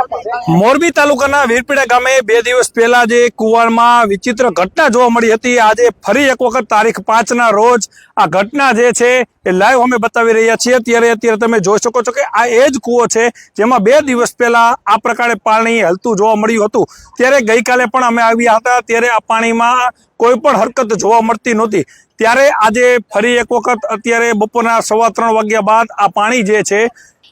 મોરબી તાલુકાના વીરપીડા ગામે 2 દિવસ પહેલા જે કુવાડમાં વિચિત્ર ઘટના જોવા મળી હતી, આજે ફરી એક વખત તારીખ 5ના રોજ આ ઘટના જે છે એ લાઈવ અમે બતાવી રહ્યા છીએ। અત્યારે તમે જોઈ શકો છો કે આ એ જ કૂવો છે જેમાં 2 દિવસ પહેલા આ પ્રકારે પાણી હલતું જોવા મળ્યું હતું। ત્યારે ગઈકાલે પણ અમે આવ્યા હતા, ત્યારે આ પાણીમાં કોઈ પણ હરકત જોવા મળતી નહોતી। ત્યારે આજે ફરી એક વખત અત્યારે બપોરના 3:15 વાગ્યા બાદ આ પાણી જે છે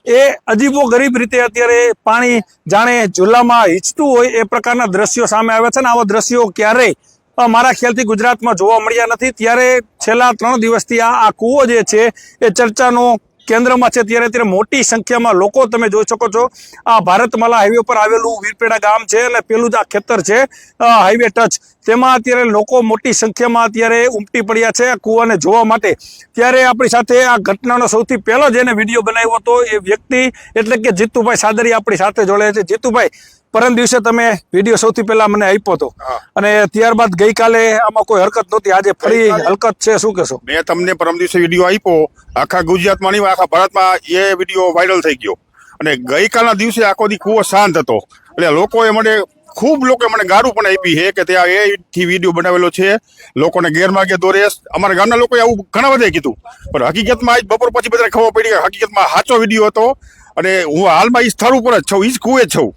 એ અજીબો ગરીબ રીતે અત્યારે પાણી જાણે ઝૂલામાં હિંચતું હોય એ પ્રકારના દ્રશ્યો સામે આવ્યા છે ને આવા દ્રશ્યો ક્યારેય મારા ખ્યાલથી ગુજરાતમાં જોવા મળ્યા નથી। ત્યારે છેલ્લા 3 દિવસથી આ કૂવો જે છે એ ચર્ચાનો કેન્દ્રમાં છે। ત્યારે મોટી સંખ્યામાં લોકો તમે જોઈ શકો છો। આ ભારતમાલા હાઈવે પર આવેલું વીરપીડા ગામ છે અને પેલું જ આ ખેતર છે હાઈવે ટચ, તેમાં અત્યારે લોકો મોટી સંખ્યામાં અત્યારે ઉમટી પડ્યા છે આ કૂવાને જોવા માટે। ત્યારે આપણી સાથે આ ઘટનાનો સૌથી પહેલો જેને વિડીયો બનાવ્યો હતો એ વ્યક્તિ એટલે કે જીતુભાઈ સાદરિયા આપણી સાથે જોડાયા છે। જીતુભાઈ, પરમ દિવસે તમે વિડીયો સૌથી પહેલા મને આપ્યો હતો અને ત્યારબાદ ગઈકાલે આમાં કોઈ હરકત નહોતી, આજે ફરી હરકત છે, શું કહેશો? મેં તમને પરમ દિવસે વિડીયો આપ્યો, આખા ગુજરાતમાં નહીં આખા ભારતમાં એ વિડીયો વાયરલ થઈ ગયો અને ગઈકાલના દિવસે આખો દી કૂવો શાંત હતો। એટલે લોકોએ મને ગારું પણ આપી છે કે ત્યાં એથી વિડીયો બનાવેલો છે, લોકોને ગેરમાર્ગે દોરે। અમારા ગામના લોકોએ આવું ઘણા બધા કીધું, પણ હકીકતમાં આજ બપોર પછી બધાને ખબર પડી કે હકીકતમાં સાચો વિડીયો હતો અને હું હાલમાં એ સ્થળ ઉપર જ છું, એ જ કૂવે જ છું,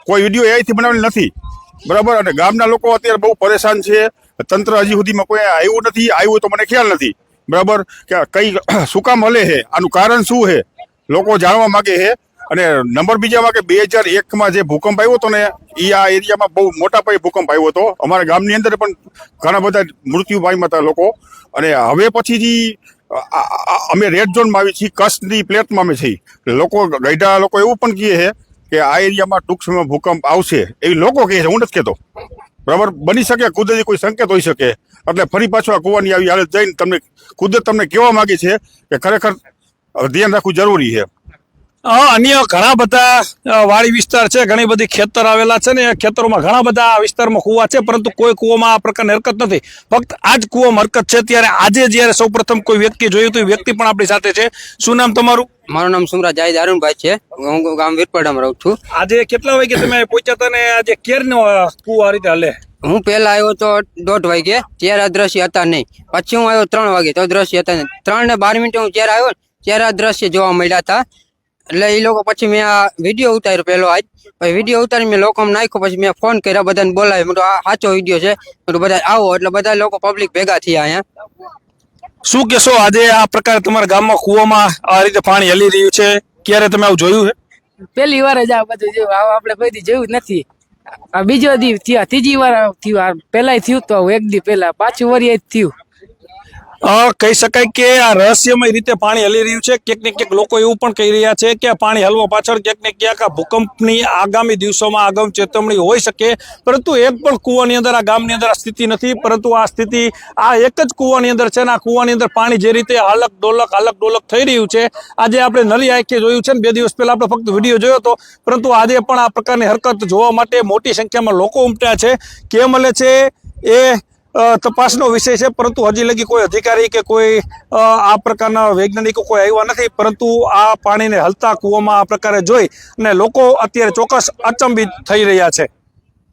કોઈ વિડીયો એથી બનાવેલ નથી, બરાબર। અને ગામના લોકો અત્યારે બહુ પરેશાન છે, તંત્ર હજી સુધીમાં કોઈ આવ્યું નથી, આવ્યું તો મને ખ્યાલ નથી, બરાબર, કે કઈ શું કામ હલે છે, આનું કારણ શું છે, લોકો જાણવા માંગે છે। અને નંબર બીજામાં કે 2001માં જે ભૂકંપ આવ્યો હતો ને એ આ એરિયામાં બહુ મોટા પાયે ભૂકંપ આવ્યો હતો, અમારા ગામની અંદર પણ ઘણા બધા મૃત્યુ પામ્યા હતા લોકો। અને હવે પછીથી અમે રેડ ઝોનમાં આવી છીએ, કચ્છની પ્લેટમાં અમે છીએ। લોકો ગઈઢા લોકો એવું પણ કહે છે કે આ એરિયામાં ટૂંક સમયમાં ભૂકંપ આવશે, એવી લોકો કહે છે, હું નથી કહેતો, બરાબર। બની શકે કુદરતી કોઈ સંકેત હોઈ શકે, એટલે ફરી પાછો આ કૂવાની આવી હાલત જઈને કુદરત તમને કહેવા માંગે છે કે ખરેખર ધ્યાન રાખવું જરૂરી છે। અન્ય ઘણા બધા વાડી વિસ્તાર છે, ઘણી બધી ખેતર આવેલા છે ને ખેતરોમાં ઘણા બધા વિસ્તારમાં કૂવા છે, પરંતુ કોઈ કૂવામાં આ પ્રકારની હરકત નથી, ફક્ત આ જ કૂવામાં હરકત છે। ત્યારે આજે જ્યારે સૌપ્રથમ કોઈ વ્યક્તિ જોયું તો એ વ્યક્તિ પણ આપણી સાથે છે। શું નામ તમારું? મારું નામ સુમરા જાહિદ અરુણભાઈ છે, હું ગામ વીરપડામાં રહું છું। આજે કેટલા વાગે તમે પહોંચ્યા હતા ને આજે કેરનો કૂવો આ રીતે હલે? હું પહેલા આવ્યો તો 1:30 વાગે, ત્યારે આ દ્રશ્ય હતા નહીં, પછી હું આવ્યો 3 વાગે તો દ્રશ્ય હતા નહીં, 3 ને 12 મિનિટે હું જ્યારે આવ્યો ત્યારે આ દ્રશ્ય જોવા મળ્યા હતા। એટલે એ લોકો પછી મેં આ વિડીયો ઉતાર્યો પહેલો આજ, પછી વિડીયો ઉતારી મેં લોકોમાં નાખ્યો, પછી મેં ફોન કર્યા, બધાને બોલાવ્યો, મેં આ સાચો વિડીયો છે, બધા આવો, એટલે બધા લોકો પબ્લિક ભેગા થયા અહીંયા। શું કહેશો, આજે આ પ્રકારે તમારા ગામમાં કૂવામાં આ રીતે પાણી હલી રહ્યું છે, ક્યારે તમે આવું જોયું છે? પહેલી વાર જ આ બધું જોયું, આપણે કોઈ દી જોયું જ નથી। આ બીજો દી થયા, ત્રીજી વાર થયું, પેલા થયું તો એક દી પહેલા, પાછું વરી થયું। કહી શકાય કે આ રહસ્યમય રીતે પાણી હલી રહ્યું છે। ક્યાંક ને ક્યાંક લોકો એવું પણ કહી રહ્યા છે કે પાણી હલવા પાછળ ક્યાંક ને ક્યાંક આ ભૂકંપની આગામી દિવસોમાં આગામ ચેતવણી હોઈ શકે, પરંતુ એક પણ કૂવાની અંદર આ ગામની અંદર આ સ્થિતિ નથી, પરંતુ આ સ્થિતિ આ એક જ કૂવાની અંદર છે ને આ કૂવાની અંદર પાણી જે રીતે હાલક ડોલક થઈ રહ્યું છે, આજે આપણે નરી આંખે જોયું છે ને 2 દિવસ પહેલા આપણે ફક્ત વિડીયો જોયો હતો, પરંતુ આજે પણ આ પ્રકારની હરકત જોવા માટે મોટી સંખ્યામાં લોકો ઉમટ્યા છે। કેમ હલે છે એ તપાસનો વિષય છે, પરંતુ હજી લગી કોઈ અધિકારી કે કોઈ આ પ્રકારના વૈજ્ઞાનિકો કોઈ આવ્યા નથી, પરંતુ આ પાણીને હલતા કૂવામાં આ પ્રકારે જોઈ અને લોકો અત્યારે ચોક્કસ અચંબિત થઈ રહ્યા છે।